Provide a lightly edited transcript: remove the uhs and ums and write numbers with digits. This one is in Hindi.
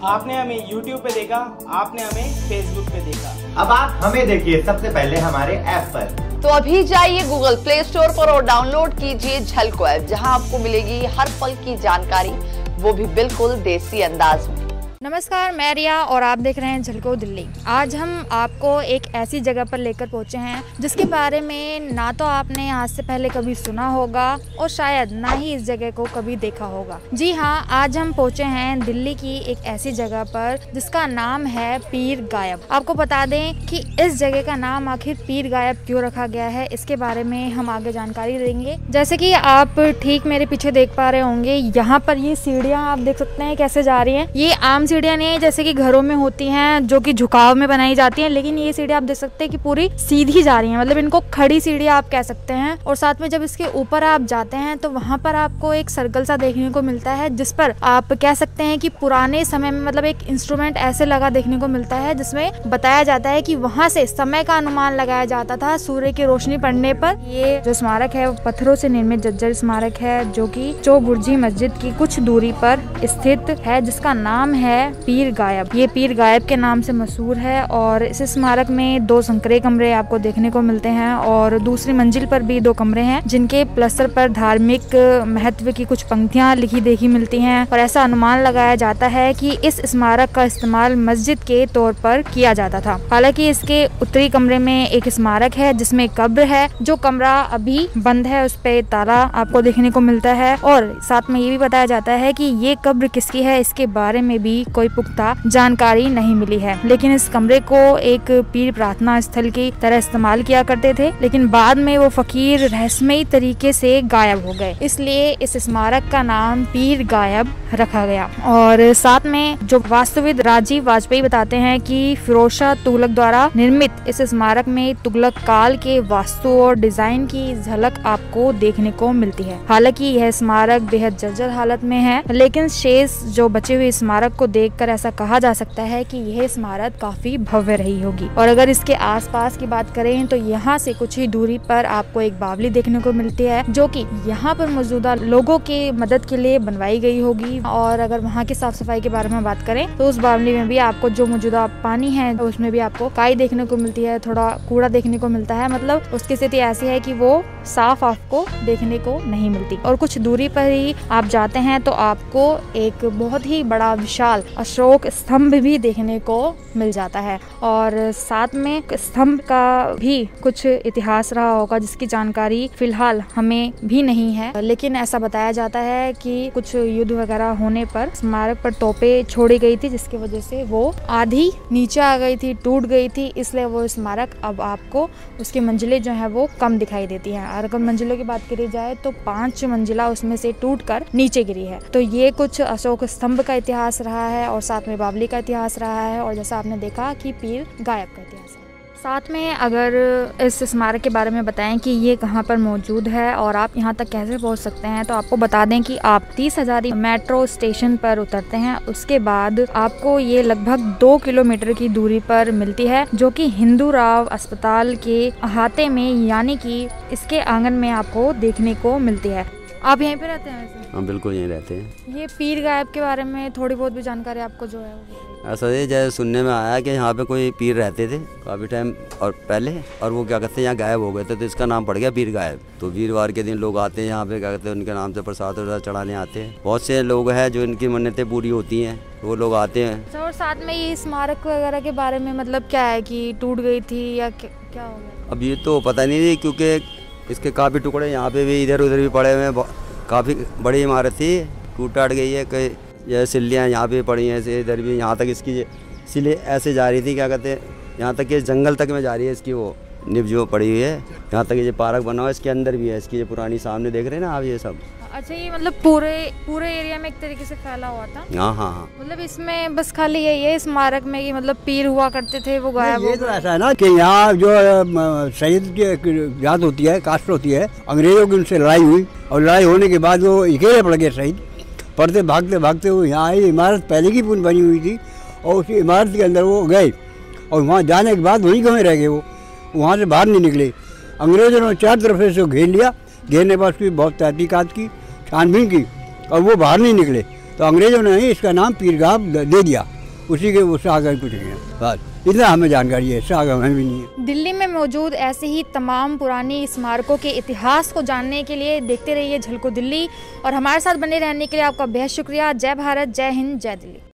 आपने हमें YouTube पे देखा, आपने हमें Facebook पे देखा। अब आप हमें देखिए सबसे पहले हमारे ऐप पर। तो अभी जाइए गूगल प्ले स्टोर पर और डाउनलोड कीजिए झलको ऐप, जहां आपको मिलेगी हर पल की जानकारी, वो भी बिल्कुल देसी अंदाज में। नमस्कार, मैं रिया और आप देख रहे हैं झलको दिल्ली। आज हम आपको एक ऐसी जगह पर लेकर पहुंचे हैं जिसके बारे में ना तो आपने आज से पहले कभी सुना होगा और शायद ना ही इस जगह को कभी देखा होगा। जी हाँ, आज हम पहुंचे हैं दिल्ली की एक ऐसी जगह पर जिसका नाम है पीर गायब। आपको बता दें कि इस जगह का नाम आखिर पीर गायब क्यों रखा गया है, इसके बारे में हम आगे जानकारी देंगे। जैसे कि आप ठीक मेरे पीछे देख पा रहे होंगे, यहाँ पर ये सीढ़ियाँ आप देख सकते हैं कैसे जा रही है। ये आम सीढ़ियाँ नहीं है जैसे कि घरों में होती हैं जो कि झुकाव में बनाई जाती हैं, लेकिन ये सीढ़ियाँ आप देख सकते हैं कि पूरी सीधी जा रही हैं, मतलब इनको खड़ी सीढ़ियाँ आप कह सकते हैं। और साथ में जब इसके ऊपर आप जाते हैं तो वहाँ पर आपको एक सर्कल सा देखने को मिलता है, जिस पर आप कह सकते हैं कि पुराने समय में मतलब एक इंस्ट्रूमेंट ऐसे लगा देखने को मिलता है जिसमें बताया जाता है कि वहाँ से समय का अनुमान लगाया जाता था सूर्य की रोशनी पड़ने पर। ये जो स्मारक है वो पत्थरों से निर्मित जर्जर स्मारक है जो कि चौबुर्जी मस्जिद की कुछ दूरी पर स्थित है, जिसका नाम है पीर गायब। ये पीर गायब के नाम से मशहूर है और इस स्मारक में 2 संकरे कमरे आपको देखने को मिलते हैं और दूसरी मंजिल पर भी 2 कमरे हैं जिनके प्लस्तर पर धार्मिक महत्व की कुछ पंक्तियां लिखी देखी मिलती हैं। और ऐसा अनुमान लगाया जाता है कि इस स्मारक का इस्तेमाल मस्जिद के तौर पर किया जाता था। हालांकि इसके उत्तरी कमरे में एक स्मारक है जिसमें कब्र है, जो कमरा अभी बंद है, उस पे ताला आपको देखने को मिलता है। और साथ में ये भी बताया जाता है कि ये कब्र किसकी है, इसके बारे में भी कोई पुख्ता जानकारी नहीं मिली है। लेकिन इस कमरे को एक पीर प्रार्थना स्थल की तरह इस्तेमाल किया करते थे, लेकिन बाद में वो फकीर रहस्यमयी तरीके से गायब हो गए, इसलिए इस स्मारक का नाम पीर गायब रखा गया। और साथ में जो वास्तुविद राजीव वाजपेयी बताते हैं कि फिरोज शाह तुगलक द्वारा निर्मित इस स्मारक में तुगलक काल के वास्तु और डिजाइन की झलक आपको देखने को मिलती है। हालांकि यह स्मारक बेहद जर्जर हालत में है, लेकिन शेष जो बचे हुए स्मारक को देखकर ऐसा कहा जा सकता है कि यह स्मारक काफी भव्य रही होगी। और अगर इसके आसपास की बात करें तो यहाँ से कुछ ही दूरी पर आपको एक बावली देखने को मिलती है जो कि यहाँ पर मौजूदा लोगों के मदद के लिए बनवाई गई होगी। और अगर वहाँ की साफ सफाई के बारे में बात करें तो उस बावली में भी आपको जो मौजूदा पानी है उसमें भी आपको काई देखने को मिलती है, थोड़ा कूड़ा देखने को मिलता है, मतलब उसकी स्थिति ऐसी है कि वो साफ आपको देखने को नहीं मिलती। और कुछ दूरी पर ही आप जाते हैं तो आपको एक बहुत ही बड़ा विशाल अशोक स्तंभ भी देखने को मिल जाता है। और साथ में स्तंभ का भी कुछ इतिहास रहा होगा जिसकी जानकारी फिलहाल हमें भी नहीं है, लेकिन ऐसा बताया जाता है कि कुछ युद्ध वगैरह होने पर स्मारक पर तोपें छोड़ी गई थी, जिसकी वजह से वो आधी नीचे आ गई थी, टूट गई थी, इसलिए वो स्मारक अब आपको उसकी मंजिलें जो है वो कम दिखाई देती हैं। और अगर मंजिलों की बात करी जाए तो 5 मंजिला उसमें से टूटकर नीचे गिरी है। तो ये कुछ अशोक स्तंभ का इतिहास रहा है और साथ में बावली का इतिहास रहा है, और जैसा आपने देखा कि पीर गायब का इतिहास है। साथ में अगर इस स्मारक के बारे में बताएं कि ये कहाँ पर मौजूद है और आप यहाँ तक कैसे पहुँच सकते हैं, तो आपको बता दें कि आप 30 हजारी मेट्रो स्टेशन पर उतरते हैं, उसके बाद आपको ये लगभग 2 किलोमीटर की दूरी पर मिलती है, जो कि हिंदू राव अस्पताल के अहाते में यानी कि इसके आंगन में आपको देखने को मिलती है। आप यहीं पे रहते हैं वैसे? हाँ बिल्कुल यहीं रहते हैं। ये पीर गायब के बारे में थोड़ी बहुत भी जानकारी आपको जो है ऐसा है जैसे सुनने में आया कि यहाँ पे कोई पीर रहते थे काफ़ी टाइम और पहले, और वो क्या कहते हैं यहाँ गायब हो गए थे, तो इसका नाम पड़ गया पीर गायब। तो वीरवार के दिन लोग आते हैं यहाँ पे, क्या कहते हैं उनके नाम से प्रसाद वरसाद चढ़ाने आते हैं। बहुत से लोग हैं जो इनकी मन्नतें पूरी होती हैं, वो लोग आते हैं। और साथ में ये स्मारक वगैरह के बारे में मतलब क्या है कि टूट गई थी या क्या हो गया? अब ये तो पता नहीं, क्योंकि इसके काफ़ी टुकड़े यहाँ पे भी इधर उधर भी पड़े हुए हैं। काफ़ी बड़ी इमारत थी, टूट टाट गई है, कई ये सिल्लियाँ यहाँ पे पड़ी हैं, ऐसे इधर भी, यहाँ तक इसकी सिले ऐसे जा रही थी, क्या कहते हैं यहाँ तक ये जंगल तक में जा रही है इसकी वो निब जो पड़ी हुई है। यहाँ तक ये पार्क बना हुआ है, इसके अंदर भी है, इसकी ये पुरानी सामने देख रहे हैं ना आप ये सब। अच्छा, ये मतलब पूरे एरिया में एक तरीके से फैला हुआ था? हाँ हाँ हाँ, मतलब इसमें बस खाली यही है स्मारक में कि मतलब पीर हुआ करते थे वो गायब हो? तो ऐसा है ना कि यहाँ जो शहीद की याद होती है, कास्ट होती है, अंग्रेजों की उनसे लड़ाई हुई और लड़ाई होने के बाद वो अकेले पड़ गए शहीद। पढ़ते भागते भागते वो यहाँ आई, इमारत पहले की बनी हुई थी और उसी इमारत के अंदर वो गए और वहाँ जाने के बाद वहीं कहीं रह गए, वो वहाँ से बाहर नहीं निकले। अंग्रेजों ने 4 तरफ से घेर लिया, घेरने के बाद उसकी बहुत तहकीकात की, छानबीन की और वो बाहर नहीं निकले। तो अंग्रेजों ने ही इसका नाम पीरगाह दे दिया, उसी के उससे आगे कुछ नहीं है। बस इतना हमें जानकारी है, इससे आगे हमें भी नहीं है। दिल्ली में मौजूद ऐसे ही तमाम पुरानी स्मारकों के इतिहास को जानने के लिए देखते रहिए झलको दिल्ली, और हमारे साथ बने रहने के लिए आपका बेहद शुक्रिया। जय भारत, जय हिंद, जय दिल्ली।